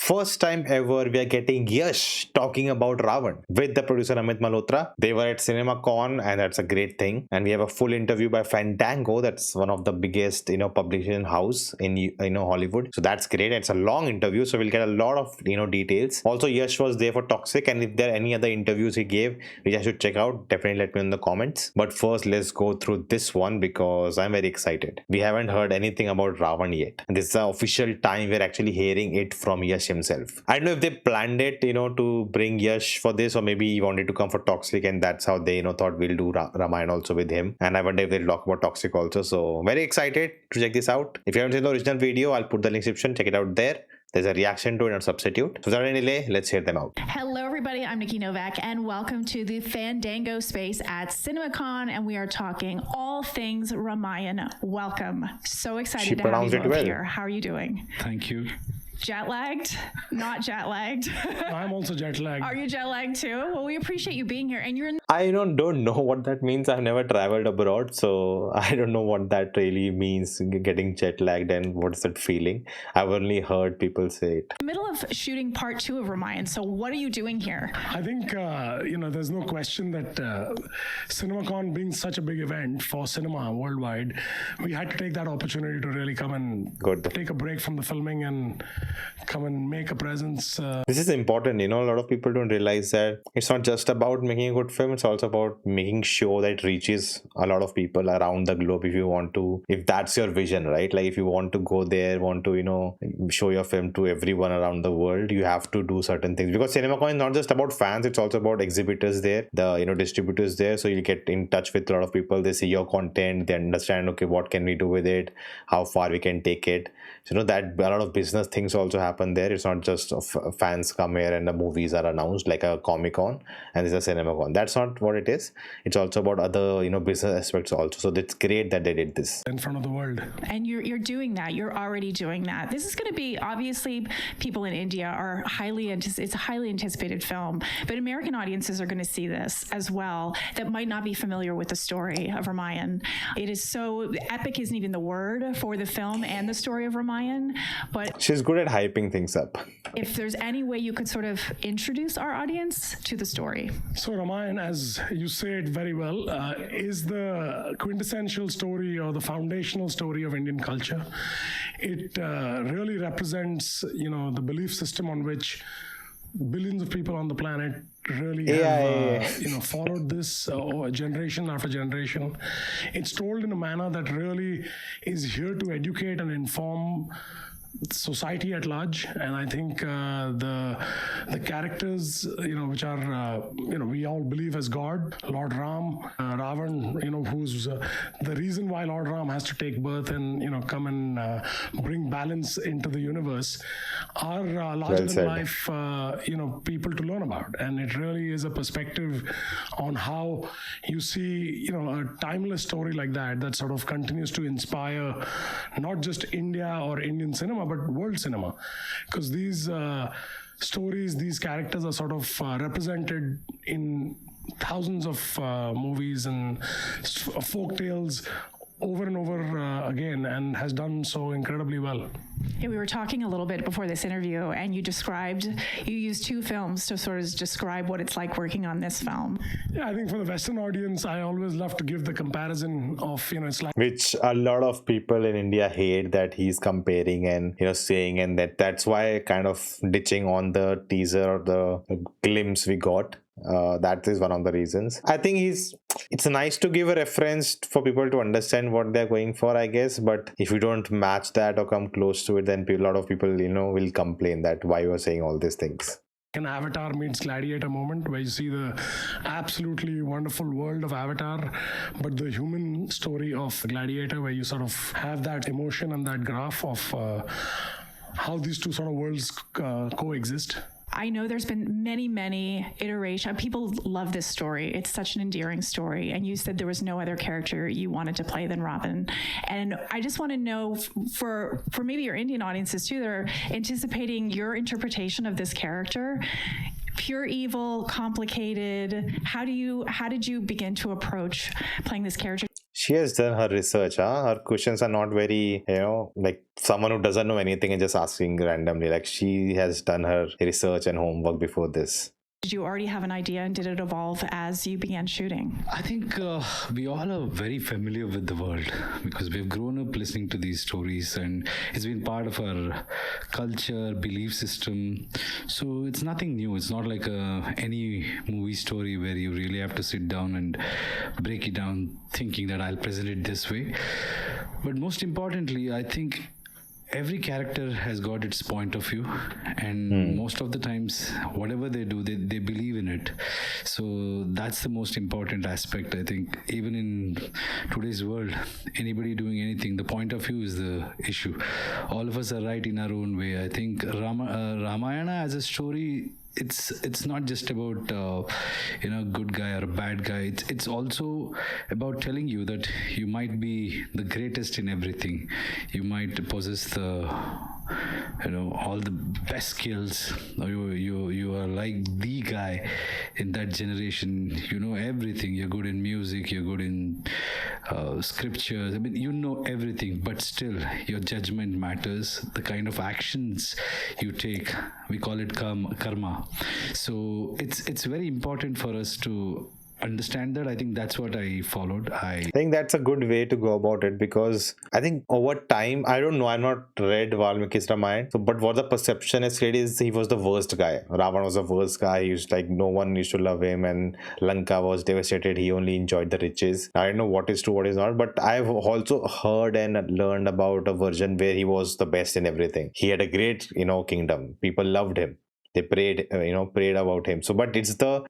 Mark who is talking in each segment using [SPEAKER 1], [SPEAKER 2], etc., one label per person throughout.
[SPEAKER 1] first time ever we are getting Yash talking about Ravan with the producer Namit Malhotra. They were at CinemaCon, and that's a great thing. And we have a full interview by Fandango. That's one of the biggest publication house in Hollywood. So that's great. It's a long interview, so we'll get a lot of details. Also, Yash was there for Toxic, and if there are any other interviews he gave which I should check out, definitely let me know in the comments. But first, let's go through this one because I'm very excited. We haven't heard anything about Ravan yet, and this is the official time we're actually hearing it from Yash himself. I don't know if they planned it to bring Yash for this, or maybe he wanted to come for Toxic, and that's how they thought we'll do Ramayan also with him. And I wonder if they'll talk about Toxic also. So very excited to check this out. If you haven't seen the original video, I'll put the link in the description. Check it out there. There's a reaction to it and substitute. So without any delay, let's hear them out.
[SPEAKER 2] Hello everybody, I'm Nikki Novak and welcome to the Fandango space at CinemaCon, and we are talking all things Ramayan. Welcome. So excited to have you both here. How are you doing?
[SPEAKER 3] Thank you.
[SPEAKER 2] Jet lagged? Not jet lagged.
[SPEAKER 3] I'm also jet lagged.
[SPEAKER 2] Are you jet lagged too? Well, we appreciate you being here. And you're in.
[SPEAKER 1] I don't know what that means. I've never traveled abroad, so I don't know what that really means, getting jet lagged and what's that feeling. I've only heard people say it.
[SPEAKER 2] The middle of shooting part 2 of Ramayan. So what are you doing here?
[SPEAKER 3] I think, there's no question that CinemaCon being such a big event for cinema worldwide, we had to take that opportunity to really come and take a break from the filming and come and make a presence.
[SPEAKER 1] This is important. A lot of people don't realize that it's not just about making a good film. It's also about making sure that it reaches a lot of people around the globe. If that's your vision, right? Like if you want to go there, want to, show your film to everyone around the world, you have to do certain things, because CinemaCon is not just about fans. It's also about exhibitors there, the, distributors there. So you get in touch with a lot of people. They see your content. They understand, okay, what can we do with it? How far we can take it. So, that a lot of business things also happen there. It's not just fans come here and the movies are announced like a Comic-Con and there's a CinemaCon. That's not what it is. It's also about other, business aspects also. So it's great that they did this.
[SPEAKER 3] In front of the world.
[SPEAKER 2] And you're doing that. You're already doing that. This is going to be, obviously, people in India are it's a highly anticipated film, but American audiences are going to see this as well that might not be familiar with the story of Ramayan. It is so, epic isn't even the word for the film and the story of Ramayan, but
[SPEAKER 1] she's good at hyping things up.
[SPEAKER 2] If there's any way you could sort of introduce our audience to the story.
[SPEAKER 3] So Ramayan, as you said very well, is the quintessential story or the foundational story of Indian culture. It really represents, the belief system on which billions of people on the planet really have followed this generation after generation. It's told in a manner that really is here to educate and inform society at large, and I think the characters which are we all believe as God, Lord Ram, Ravan, who's the reason why Lord Ram has to take birth and come and bring balance into the universe, are larger than life people to learn about. And it really is a perspective on how you see a timeless story like that sort of continues to inspire not just India or Indian cinema, but world cinema, because these stories, these characters are sort of represented in thousands of movies and folk tales over and over again, and has done so incredibly well.
[SPEAKER 2] Yeah, we were talking a little bit before this interview, and you used 2 films to sort of describe what it's like working on this film.
[SPEAKER 3] Yeah, I think for the Western audience, I always love to give the comparison of, it's like...
[SPEAKER 1] Which a lot of people in India hate, that he's comparing and, saying, and that's why kind of ditching on the teaser or the glimpse we got. That is one of the reasons. I think it's nice to give a reference for people to understand what they're going for, I guess. But if you don't match that or come close to it, then a lot of people, will complain that why you are saying all these things.
[SPEAKER 3] An Avatar meets Gladiator moment, where you see the absolutely wonderful world of Avatar, but the human story of Gladiator, where you sort of have that emotion and that graph of how these two sort of worlds coexist.
[SPEAKER 2] I know there's been many iterations. People love this story. It's such an endearing story. And you said there was no other character you wanted to play than Ravan. And I just want to know, for maybe your Indian audiences too, they're anticipating your interpretation of this character. Pure evil, complicated. How did you begin to approach playing this character?
[SPEAKER 1] She has done her research, huh? Her questions are not very, like someone who doesn't know anything and just asking randomly. Like she has done her research and homework before this.
[SPEAKER 2] Did you already have an idea, and did it evolve as you began shooting?
[SPEAKER 4] I think we all are very familiar with the world because we've grown up listening to these stories and it's been part of our culture, belief system. So it's nothing new. It's not like any movie story where you really have to sit down and break it down thinking that I'll present it this way. But most importantly, I think every character has got its point of view, and most of the times whatever they do, they believe in it. So that's the most important aspect. I think even in today's world, anybody doing anything, the point of view is the issue. All of us are right in our own way. I think Ramayana as a story, it's not just about good guy or a bad guy. It's also about telling you that you might be the greatest in everything. You might possess the all the best skills. You are like the guy in that generation. You know everything. You're good in music. You're good in scriptures. I mean, you know everything, but still your judgment matters. The kind of actions you take, we call it karma. So it's very important for us to understand that. I think that's what I followed.
[SPEAKER 1] I think that's a good way to go about it, because I think over time, I don't know, I've not read Valmiki's Ramayana, so but what the perception is created is he was the worst guy. Ravana was the worst guy. He was like, no one used to love him, and Lanka was devastated. He only enjoyed the riches. I don't know what is true, what is not, but I've also heard and learned about a version where he was the best in everything. He had a great, kingdom. People loved him. They prayed about him. So, but it's the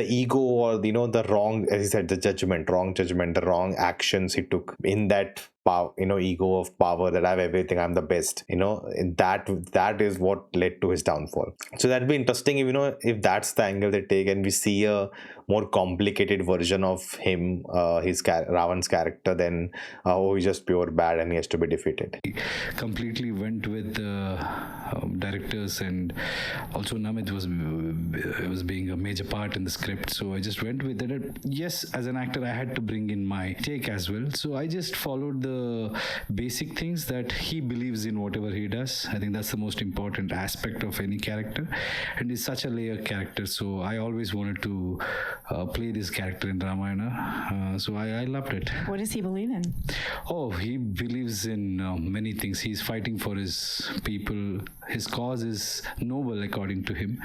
[SPEAKER 1] ego, or the wrong, as you said, the wrong judgment, the wrong actions he took in that power, ego of power, that I have everything, I'm the best, in that is what led to his downfall. So that'd be interesting if that's the angle they take, and we see a more complicated version of him, Ravan's character, than he's just pure bad and he has to be defeated.
[SPEAKER 4] Completely went with the directors, and also Namit was being a major part in the script, so I just went with it. Yes, as an actor I had to bring in my take as well, so I just followed the basic things that he believes in, whatever he does. I think that's the most important aspect of any character, and he's such a layered character, so I always wanted to play this character in Ramayana, so I loved it.
[SPEAKER 2] What does he believe in?
[SPEAKER 4] Oh, he believes in many things. He's fighting for his people. His cause is noble according to him,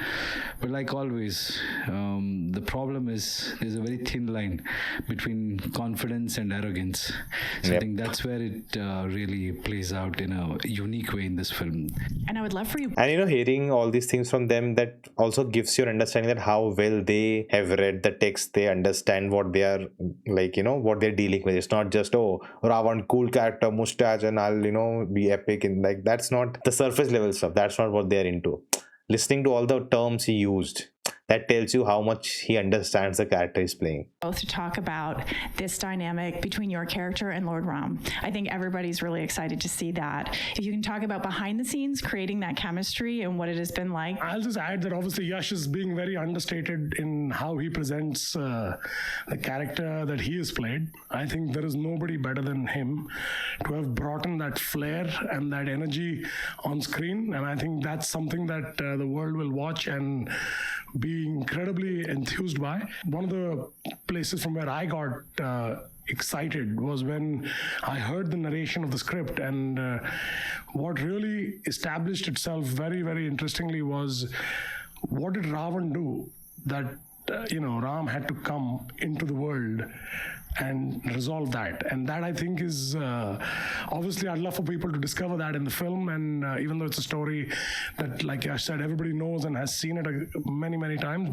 [SPEAKER 4] but like always, the problem is there's a very thin line between confidence and arrogance. So I think that's where it really plays out in a unique way in this film.
[SPEAKER 2] And I would love for you.
[SPEAKER 1] And hearing all these things from them, that also gives you an understanding that how well they have read the text. They understand what they are like, what they're dealing with. It's not just, oh, Ravan, cool character, mustache, and I'll be epic, and like that's not the surface level stuff. That's not what they're into. Listening to all the terms he used, that tells you how much he understands the character he's playing.
[SPEAKER 2] Both to talk about this dynamic between your character and Lord Ram. I think everybody's really excited to see that. If you can talk about behind the scenes, creating that chemistry and what it has been like.
[SPEAKER 3] I'll just add that obviously Yash is being very understated in how he presents the character that he has played. I think there is nobody better than him to have brought in that flair and that energy on screen. And I think that's something that the world will watch and be incredibly enthused by. One of the places from where I got excited was when I heard the narration of the script, and what really established itself very, very interestingly was, what did Ravan do that Ram had to come into the world and resolve that. And that, I think, is obviously I'd love for people to discover that in the film. And even though it's a story that, like I said, everybody knows and has seen it many, many times,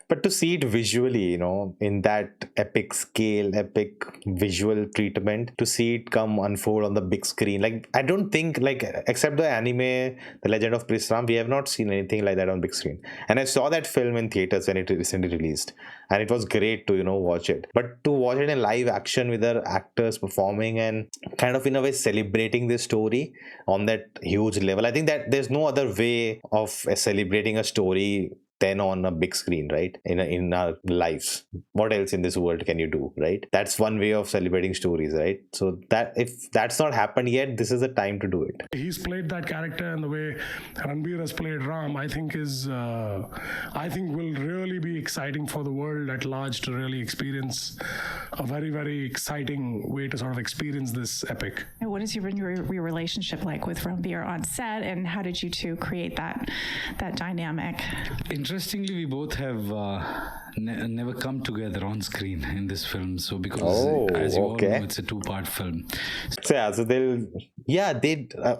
[SPEAKER 1] but to see it visually, in that epic scale, epic visual treatment, to see it come unfold on the big screen, like I don't think, like except the anime, The Legend of Prince Ram, we have not seen anything like that on big screen. And I saw that film in theaters when it recently released, and it was great to watch it. But to watch it in live action with the actors performing and kind of in a way celebrating this story on that huge level, I think that there's no other way of celebrating a story then on a big screen, right? In our lives, what else in this world can you do, right? That's one way of celebrating stories, right? So that if that's not happened yet, this is the time to do it.
[SPEAKER 3] He's played that character, and the way Ranbir has played Ram, I think will really be exciting for the world at large to really experience a very, very exciting way to sort of experience this epic.
[SPEAKER 2] And what is your relationship like with Ranbir on set, and how did you two create that dynamic?
[SPEAKER 4] Interestingly, we both have never come together on screen in this film. So because as you all know, it's a two-part film.
[SPEAKER 1] So they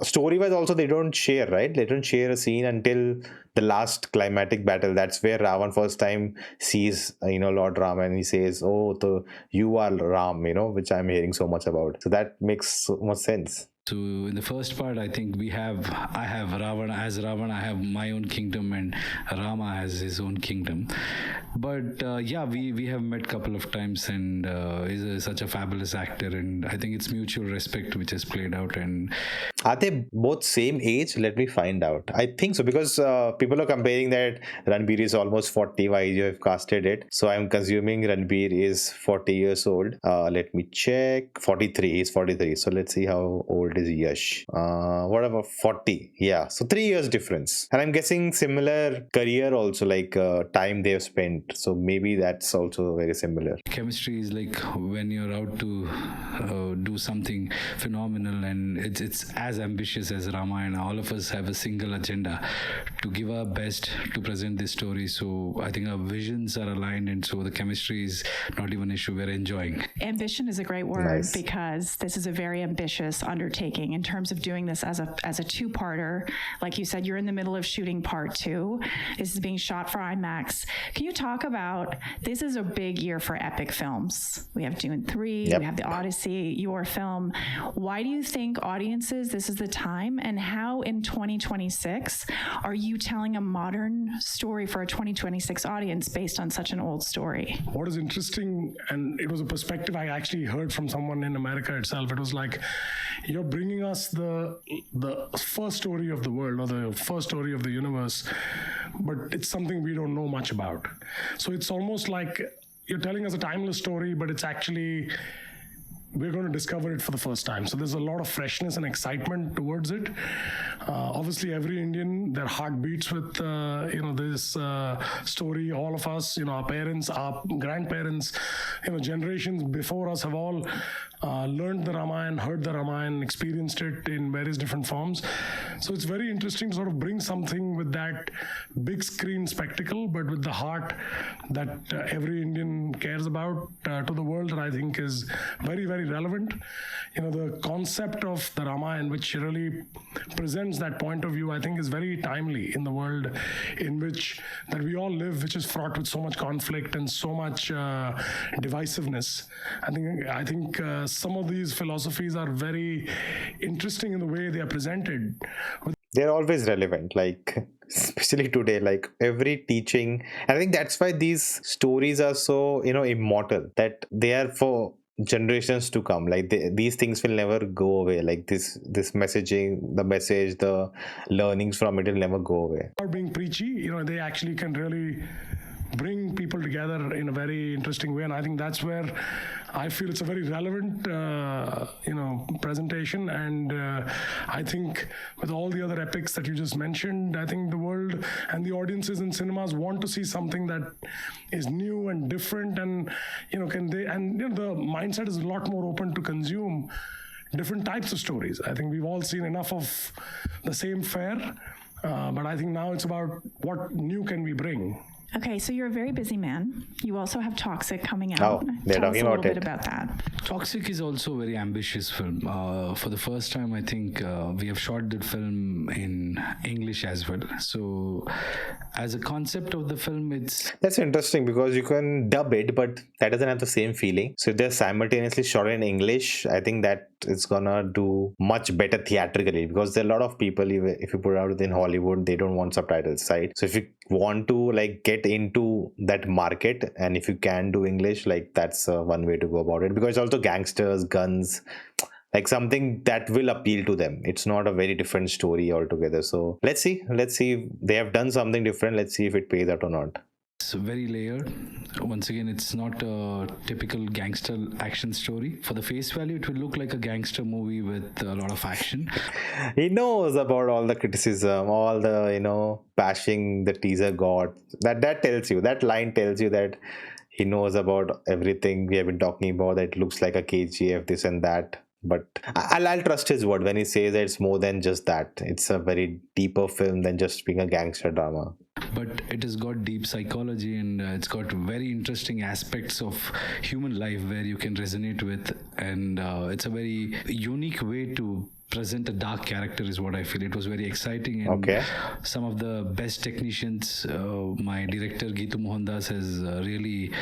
[SPEAKER 1] story-wise also they don't share, right? They don't share a scene until the last climatic battle. That's where Ravan first time sees Lord Ram, and he says, "Oh, you are Ram," which I'm hearing so much about. So that makes so much sense.
[SPEAKER 4] So in the first part, I think I have Ravana. As Ravana, I have my own kingdom, and Rama has his own kingdom. But we have met a couple of times, and he's such a fabulous actor, and I think it's mutual respect which has played out. And
[SPEAKER 1] are they both same age? Let me find out. I think so, because people are comparing that Ranbir is almost 40 while you have casted it. So I'm consuming Ranbir is 40 years old. Let me check. 43. He's 43. So let's see how old is Yash. Whatever, 40. Yeah. So 3 years difference. And I'm guessing similar career also, like time they've spent. So maybe that's also very similar.
[SPEAKER 4] Chemistry is like when you're out to do something phenomenal, and it's as ambitious as Ramayana. All of us have a single agenda to give our best to present this story. So I think our visions are aligned, and so the chemistry is not even an issue. We're enjoying.
[SPEAKER 2] Ambition is a great word, because this is a very ambitious undertaking in terms of doing this as a two-parter. Like you said, you're in the middle of shooting part 2. This is being shot for IMAX. Can you talk about, this is a big year for epic films. We have Dune 3, we have The Odyssey, your film. Why do you think audiences, this is the time, and how in 2026 are you telling a modern story for a 2026 audience based on such an old story?
[SPEAKER 3] What is interesting, and it was a perspective I actually heard from someone in America itself, it was like, you're bringing us the first story of the world, or the first story of the universe, but it's something we don't know much about. So it's almost like you're telling us a timeless story, but it's actually, we're going to discover it for the first time. So there's a lot of freshness and excitement towards it. Obviously, every Indian, their heart beats with this story. All of us, our parents, our grandparents, generations before us have all learned the Ramayan, heard the Ramayan, experienced it in various different forms. So it's very interesting to sort of bring something with that big screen spectacle, but with the heart that every Indian cares about to the world, that I think is very, very relevant. The concept of the Ramayan, which really presents that point of view, I think is very timely in the world in which that we all live, which is fraught with so much conflict and so much divisiveness. I think some of these philosophies are very interesting in the way they are presented.
[SPEAKER 1] They're always relevant, like especially today, like every teaching. And I think that's why these stories are so immortal, that they are for generations to come. Like these things will never go away. Like this messaging, the message, the learnings from it will never go away.
[SPEAKER 3] Or being preachy, they actually can really bring people together in a very interesting way, and I think that's where I feel it's a very relevant presentation. And I think with all the other epics that you just mentioned, I think the world and the audiences in cinemas want to see something that is new and different, and the mindset is a lot more open to consume different types of stories. I think we've all seen enough of the same fare, but I think now it's about what new can we bring.
[SPEAKER 2] Okay, so you're a very busy man. You also have Toxic coming out.
[SPEAKER 1] Oh, they're
[SPEAKER 2] Tell us
[SPEAKER 1] talking
[SPEAKER 2] a
[SPEAKER 1] about
[SPEAKER 2] little
[SPEAKER 1] it.
[SPEAKER 2] bit about that.
[SPEAKER 4] Toxic is also a very ambitious film. For the first time, I think we have shot the film in English as well. So as a concept of the film,
[SPEAKER 1] that's interesting, because you can dub it, but that doesn't have the same feeling. So if they're simultaneously shot in English, I think that it's gonna do much better theatrically, because there are a lot of people, if you put it out in Hollywood, they don't want subtitles, right? So if you want to get into that market, and if you can do English, that's one way to go about it, because it's also gangsters, guns, like something that will appeal to them. It's not a very different story altogether. So let's see if they have done something different. Let's see if it pays out or not.
[SPEAKER 4] It's very layered. Once again, it's not a typical gangster action story. For the face value, it will look like a gangster movie with a lot of action.
[SPEAKER 1] He knows about all the criticism, all the bashing the teaser got. That tells you, that line tells you that he knows about everything we have been talking about. That it looks like a KGF, this and that. But I'll trust his word when he says that it's more than just that. It's a very deeper film than just being a gangster drama.
[SPEAKER 4] But it has got deep psychology, and it's got very interesting aspects of human life where you can resonate with, and it's a very unique way to present a dark character is what I feel. It was very exciting, and some of the best technicians, my director Geetu Mohandas has really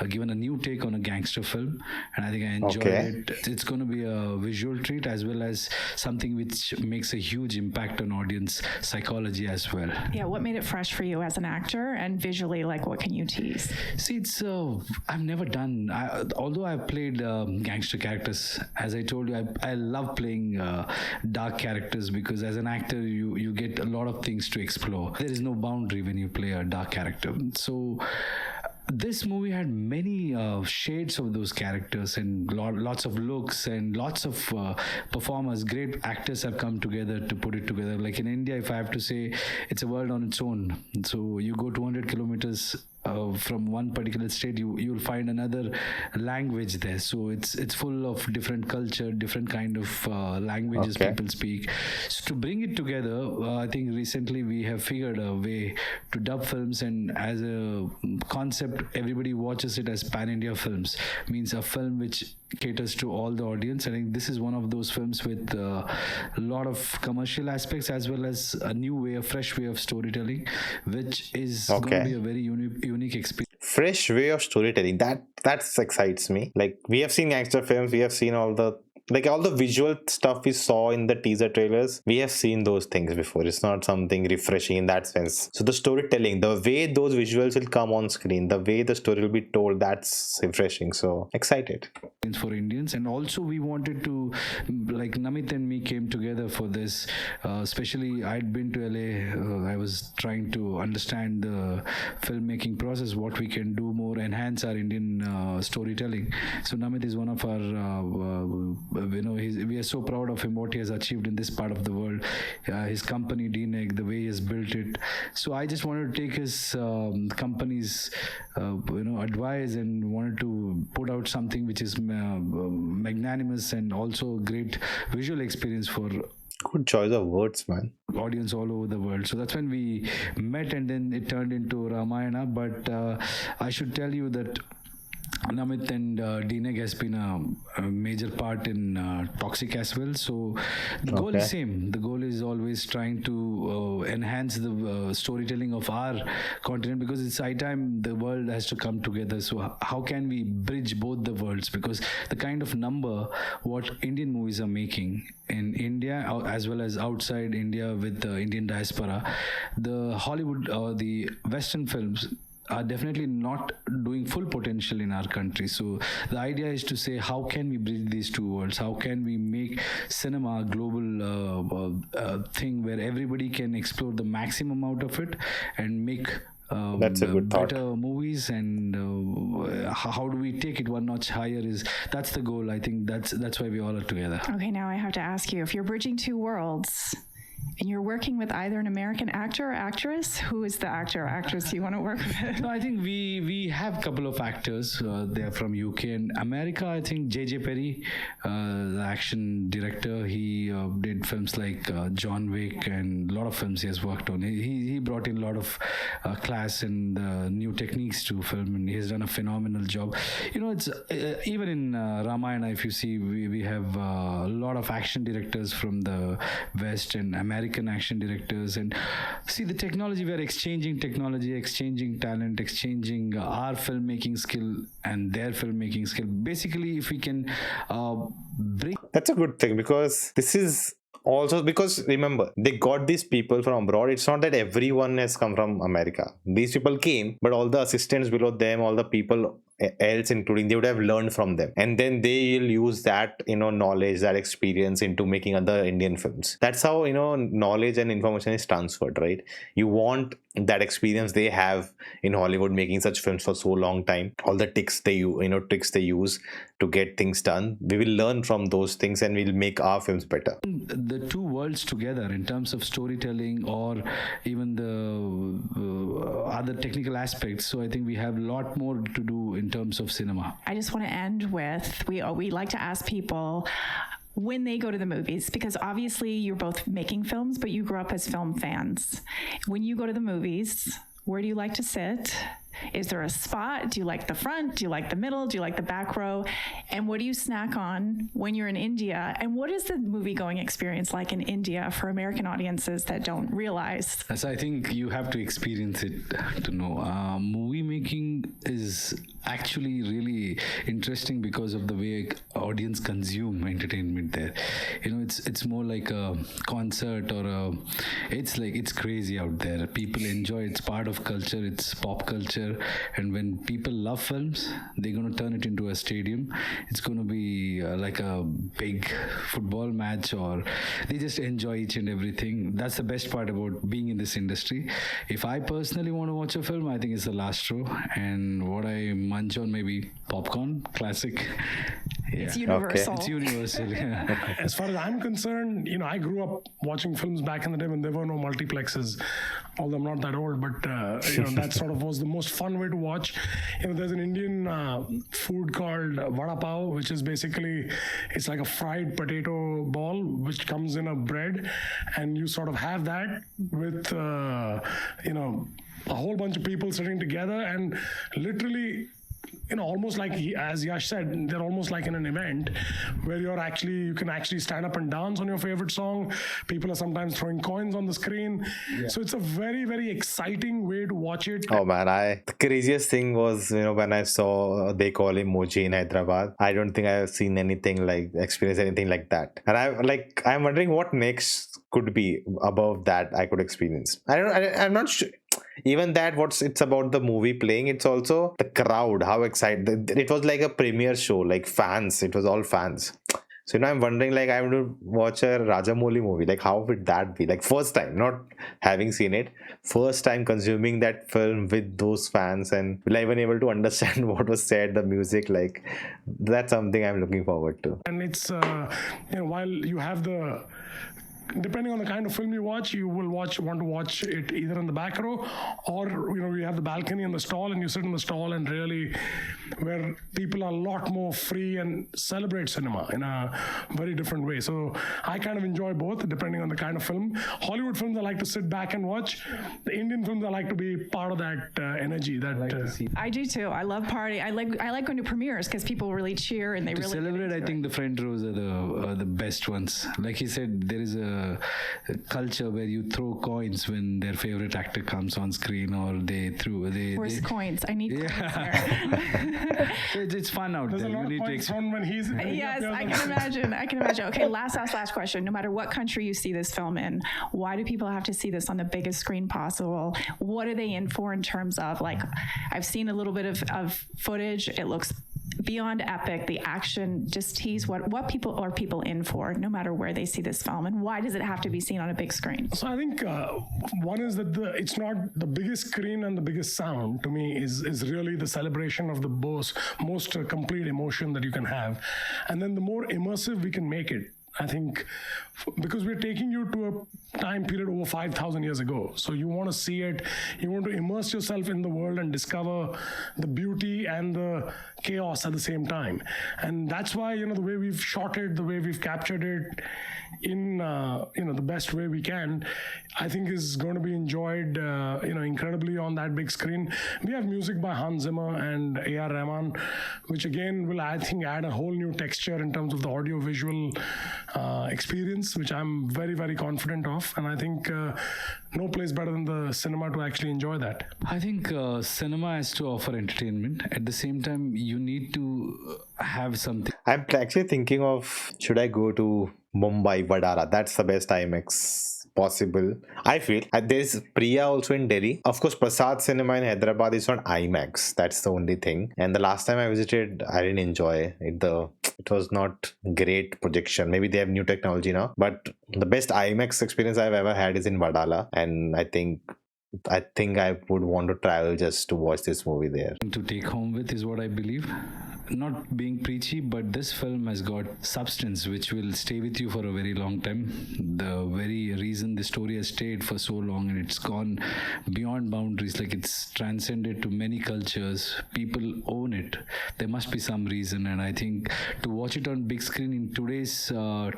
[SPEAKER 4] given a new take on a gangster film, and I think I enjoyed it. It's going to be a visual treat as well as something which makes a huge impact on audience psychology as well.
[SPEAKER 2] Yeah, what made it fresh for you as an actor, and visually, like what can you tease?
[SPEAKER 4] See, it's I've never done, although I've played gangster characters, as I told you, I love playing dark characters, because as an actor you get a lot of things to explore. There is no boundary when you play a dark character. So this movie had many shades of those characters, and lots of looks and lots of performers. Great actors have come together to put it together. Like in India, if I have to say, it's a world on its own. So you go 200 kilometers from one particular state, you'll find another language there. So it's full of different culture, different kind of languages people speak. So to bring it together, I think recently we have figured a way to dub films, and as a concept, everybody watches it as pan-India films. Means a film which caters to all the audience. I think this is one of those films with a lot of commercial aspects as well as a new way, a fresh way of storytelling, which is going to be a very unique experience.
[SPEAKER 1] Fresh way of storytelling, that excites me. Like, we have seen gangster films, we have seen all the visual stuff we saw in the teaser trailers. We have seen those things before. It's not something refreshing in that sense. So the storytelling, the way those visuals will come on screen, the way the story will be told, that's refreshing. So excited
[SPEAKER 4] for Indians. And also we wanted to, like, Namit and me came together for this, especially I'd been to LA. I was trying to understand the filmmaking process, what we can do more, enhance our Indian storytelling. So Namit is one of our we are so proud of him, what he has achieved in this part of the world. His company DNEG, the way he has built it. So I just wanted to take his company's advice, and wanted to put out something which is magnanimous and also great visual experience for
[SPEAKER 1] good choice of words, man.
[SPEAKER 4] Audience all over the world. So that's when we met, and then it turned into Ramayana. But I should tell you that Namit and DNEG has been a major part in Toxic as well. So the goal is same. The goal is always trying to enhance the storytelling of our continent, because it's high time the world has to come together. So how can we bridge both the worlds? Because the kind of number what Indian movies are making in India as well as outside India with the Indian diaspora, the Hollywood or the Western films are definitely not doing full potential in our country. So the idea is to say, how can we bridge these two worlds? How can we make cinema a global thing where everybody can explore the maximum out of it and make
[SPEAKER 1] that's a good
[SPEAKER 4] better
[SPEAKER 1] thought.
[SPEAKER 4] movies? And how do we take it one notch higher? That's the goal. I think that's why we all are together.
[SPEAKER 2] Okay, now I have to ask you, if you're bridging two worlds and you're working with either an American actor or actress, who is the actor or actress you want to work with?
[SPEAKER 4] No, I think we have a couple of actors. They're from UK and America. I think J.J. Perry, the action director, he did films like John Wick, and a lot of films he has worked on. He brought in a lot of class and new techniques to film, and he has done a phenomenal job. It's even in Ramayana, if you see, we have a lot of action directors from the West and American action directors. And see, the technology, we are exchanging technology, exchanging talent, exchanging our filmmaking skill and their filmmaking skill. Basically, if we can bring...
[SPEAKER 1] That's a good thing, because this is also, because remember, they got these people from abroad. It's not that everyone has come from America. These people came, but all the assistants below them, all the people else, including they would have learned from them, and then they'll use that knowledge, that experience into making other Indian films. That's how knowledge and information is transferred, right? You want that experience they have in Hollywood, making such films for so long time, all the tricks they use to get things done. We will learn from those things and we'll make our films better.
[SPEAKER 4] The two worlds together in terms of storytelling or even the other technical aspects. So I think we have a lot more to do in terms of cinema.
[SPEAKER 2] I just want to end with we like to ask people when they go to the movies, because obviously you're both making films, but you grew up as film fans. When you go to the movies, where do you like to sit? Is there a spot? Do you like the front? Do you like the middle? Do you like the back row? And what do you snack on when you're in India? And what is the movie going experience like in India for American audiences that don't realize?
[SPEAKER 4] So I think you have to experience it to know. Movie making is actually really interesting because of the way audience consume entertainment there. It's more like a concert or it's crazy out there. People enjoy. It's part of culture. It's pop culture. And when people love films, they're going to turn it into a stadium. It's going to be like a big football match, or they just enjoy each and everything. That's the best part about being in this industry. If I personally want to watch a film, I think it's the last row, and what I munch on, maybe popcorn, classic. Yeah.
[SPEAKER 2] It's universal.
[SPEAKER 1] Okay.
[SPEAKER 4] It's universal. Yeah.
[SPEAKER 3] As far as I'm concerned, I grew up watching films back in the day when there were no multiplexes. Although I'm not that old, but that sort of was the most fun way to watch. There's an Indian food called vada pav, which is basically, it's like a fried potato ball which comes in a bread, and you sort of have that with a whole bunch of people sitting together, and literally, almost like as Yash said, they're almost like in an event where you can actually stand up and dance on your favorite song. People are sometimes throwing coins on the screen. Yeah. So it's a very, very exciting way to watch it.
[SPEAKER 1] Oh man, the craziest thing was, when I saw They Call Him Moji in Hyderabad. I don't think I've seen experienced anything like that. And I'm wondering what next could be above that I could experience. I'm not sure. Even that, it's about the movie playing, it's also the crowd, how excited. It was like a premiere show, like fans, it was all fans. So I'm wondering, I'm going to watch a Rajamouli movie, how would that be? First time, not having seen it, first time consuming that film with those fans, and will I even able to understand what was said, the music, that's something I'm looking forward to.
[SPEAKER 3] And it's while you have depending on the kind of film you watch, you will want to watch it either in the back row, or you have the balcony and the stall, and you sit in the stall, and really where people are a lot more free and celebrate cinema in a very different way. So I kind of enjoy both depending on the kind of film. Hollywood films I like to sit back and watch. The Indian films I like to be part of that energy.
[SPEAKER 2] I do too. I love party. I like going to premieres because people really cheer and they
[SPEAKER 4] to
[SPEAKER 2] really
[SPEAKER 4] celebrate. I think the front rows are the best ones. Like he said, there is a culture where you throw coins when their favorite actor comes on screen, or
[SPEAKER 2] Where's coins? I need coins here.
[SPEAKER 4] It's fun out
[SPEAKER 3] There's
[SPEAKER 4] there.
[SPEAKER 3] a lot
[SPEAKER 4] You need
[SPEAKER 3] of
[SPEAKER 4] to
[SPEAKER 3] points on when he's
[SPEAKER 2] Yes, I can imagine. Okay, last question. No matter what country you see this film in, why do people have to see this on the biggest screen possible? What are they in for in terms of, I've seen a little bit of footage. It looks beyond epic. The action, just tease what people are in for, no matter where they see this film, and why does it have to be seen on a big screen?
[SPEAKER 3] So I think one is that it's not the biggest screen and the biggest sound. To me, is really the celebration of the most complete emotion that you can have, and then the more immersive we can make it. I think because we're taking you to a time period over 5,000 years ago. So you want to see it, you want to immerse yourself in the world and discover the beauty and the chaos at the same time. And that's why, the way we've shot it, the way we've captured it in, the best way we can, I think is going to be enjoyed, incredibly on that big screen. We have music by Hans Zimmer and A.R. Rahman, which again will, I think, add a whole new texture in terms of the audio-visual experience, which I'm very, very confident of. And I think no place better than the cinema to actually enjoy that.
[SPEAKER 4] I think cinema has to offer entertainment. At the same time, you need to have something.
[SPEAKER 1] I'm actually thinking of, should I go to Mumbai, Vadara? That's the best IMAX possible. I feel there's Priya also in Delhi. Of course, Prasad Cinema in Hyderabad is on IMAX. That's the only thing. And the last time I visited, I didn't enjoy it. It was not great projection. Maybe they have new technology now, but the best IMAX experience I've ever had is in Vadala, and I think I would want to travel just to watch this movie there.
[SPEAKER 4] To take home with is what I believe. Not being preachy, but this film has got substance which will stay with you for a very long time. The very reason the story has stayed for so long and it's gone beyond boundaries, like it's transcended to many cultures, people own it. There must be some reason, and I think to watch it on big screen in today's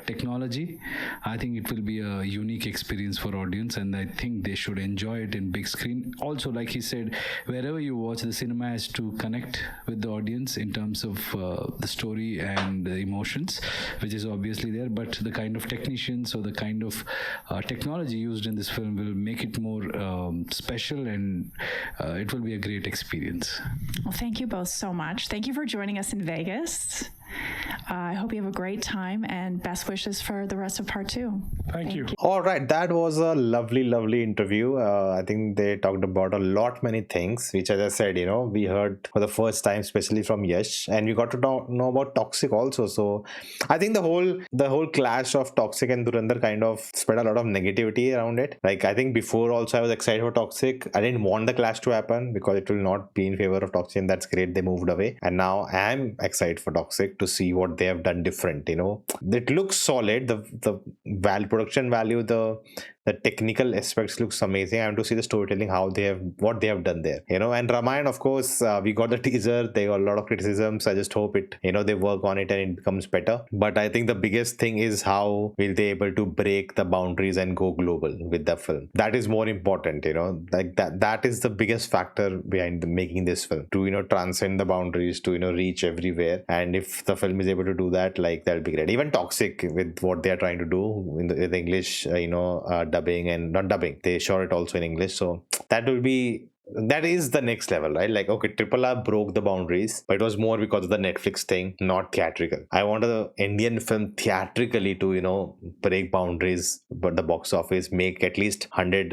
[SPEAKER 4] technology, I think it will be a unique experience for audience, and I think they should enjoy it in big screen. Also, like he said, wherever you watch, the cinema has to connect with the audience in terms of the story and the emotions, which is obviously there, but the kind of technicians or the kind of technology used in this film will make it more special, and it will be a great experience.
[SPEAKER 2] Well, thank you both so much. Thank you for joining us in Vegas. I hope you have a great time, and best wishes for the rest of part 2.
[SPEAKER 3] Thank you.
[SPEAKER 1] All right, that was a lovely interview. I think they talked about many things, which, as I said, we heard for the first time, especially from Yash, and we got to know about Toxic also. So I think the whole clash of Toxic and Dhurandhar kind of spread a lot of negativity around it. Like, I think before also I was excited for Toxic. I didn't want the clash to happen because it will not be in favor of Toxic, and that's great. They moved away, and now I am excited for Toxic to see what they have done different. It looks solid. The production value, the technical aspects looks amazing. I want to see the storytelling, what they have done there. And Ramayan, of course, we got the teaser. They got a lot of criticisms. I just hope they work on it and it becomes better. But I think the biggest thing is how will they able to break the boundaries and go global with the film. That is more important. Like that is the biggest factor behind making this film, to transcend the boundaries, to reach everywhere. And if the film is able to do that, like, that'll be great. Even Toxic, with what they are trying to do in the English, dubbing, and not dubbing, they shot it also in English, so that is the next level, right? Like, okay, Triple R broke the boundaries, but it was more because of the Netflix thing, not theatrical. I want an Indian film theatrically to break boundaries, but the box office make at least 100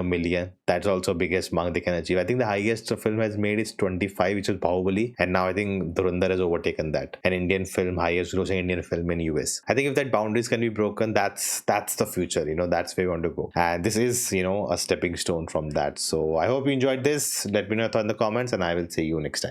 [SPEAKER 1] million. That's also biggest mark they can achieve. I think the highest the film has made is 25, which is Bahubali, and now I think Dhurandhar has overtaken that. An Indian film, highest grossing Indian film in US. I think if that boundaries can be broken, that's the future. That's where we want to go, and this is a stepping stone from that. So I hope you enjoyed this. Let me know your thoughts in the comments, and I will see you next time.